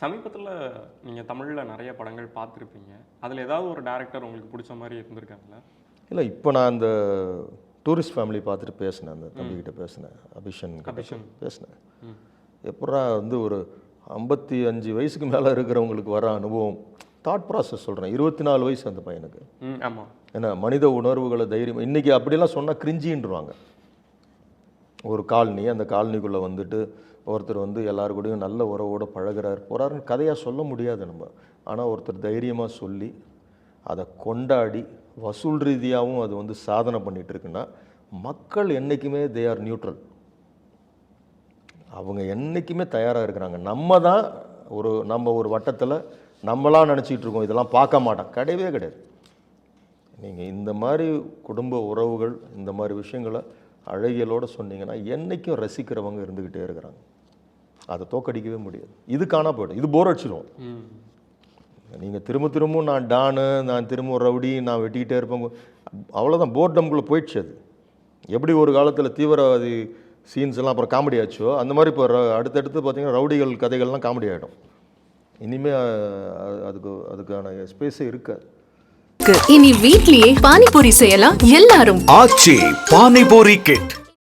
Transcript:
சமீபத்தில் நீங்கள் தமிழில் நிறைய படங்கள் பார்த்துருப்பீங்க. அதில் ஏதாவது ஒரு டேரக்டர் உங்களுக்கு பிடிச்ச மாதிரி இருந்திருக்காங்களா? இல்லை, இப்போ நான் அந்த டூரிஸ்ட் ஃபேமிலி பார்த்துட்டு பேசினேன், அந்த தம்பிக்கிட்ட பேசினேன், அபிஷன் பேசினேன். எப்படா வந்து ஒரு 55 வயசுக்கு மேலே இருக்கிறவங்களுக்கு வர அனுபவம், தாட் ப்ராசஸ் சொல்கிறேன். 24 வயசு அந்த பையனுக்கு. ஆமாம். ஏன்னா மனித உணர்வுகளை தைரியம், இன்றைக்கி அப்படிலாம் சொன்னால் கிரிஞ்சின்றுவாங்க. ஒரு காலனி, அந்த காலனிக்குள்ளே வந்துட்டு ஒருத்தர் வந்து எல்லாரு கூடயும் நல்ல உறவோடு பழகிறார் போகிறாருன்னு கதையாக சொல்ல முடியாது நம்ம. ஆனால் ஒருத்தர் தைரியமாக சொல்லி அதை கொண்டாடி வசூல் ரீதியாகவும் அது வந்து சாதனை பண்ணிகிட்டு இருக்குன்னா, மக்கள் என்றைக்குமே தே ஆர் நியூட்ரல். அவங்க என்றைக்குமே தயாராக இருக்கிறாங்க. நம்ம ஒரு வட்டத்தில் நம்மளாம் நினச்சிக்கிட்டு இருக்கோம் இதெல்லாம் பார்க்க மாட்டோம். கிடையவே கிடையாது. நீங்கள் இந்த மாதிரி குடும்ப உறவுகள், இந்த மாதிரி விஷயங்களை அழகியலோடு சொன்னீங்கன்னா என்றைக்கும் ரசிக்கிறவங்க இருந்துக்கிட்டே இருக்கிறாங்க. அதை தோக்கடிக்கவே முடியாது. இது காணா போய்டும். இது போர் அடிச்சிடும். நீங்கள் திரும்பவும் நான் டானு, நான் திரும்ப ரவுடி, நான் வெட்டிக்கிட்டே இருப்பேன், அவ்வளோதான். போர்டம்குள்ளே போயிடுச்சு. அது எப்படி ஒரு காலத்தில் தீவிரவாதி சீன்ஸ் எல்லாம் அப்புறம் காமெடி ஆச்சோ, அந்த மாதிரி இப்போ அடுத்தடுத்து பார்த்தீங்கன்னா ரவுடிகள் கதைகள்லாம் காமெடி ஆகிடும். இனிமேல் அதுக்கான ஸ்பேஸே இருக்காது. இனி வீட்லயே பானிபூரி செய்யலாம் எல்லாரும். ஆச்சி பானிபூரி கிட்.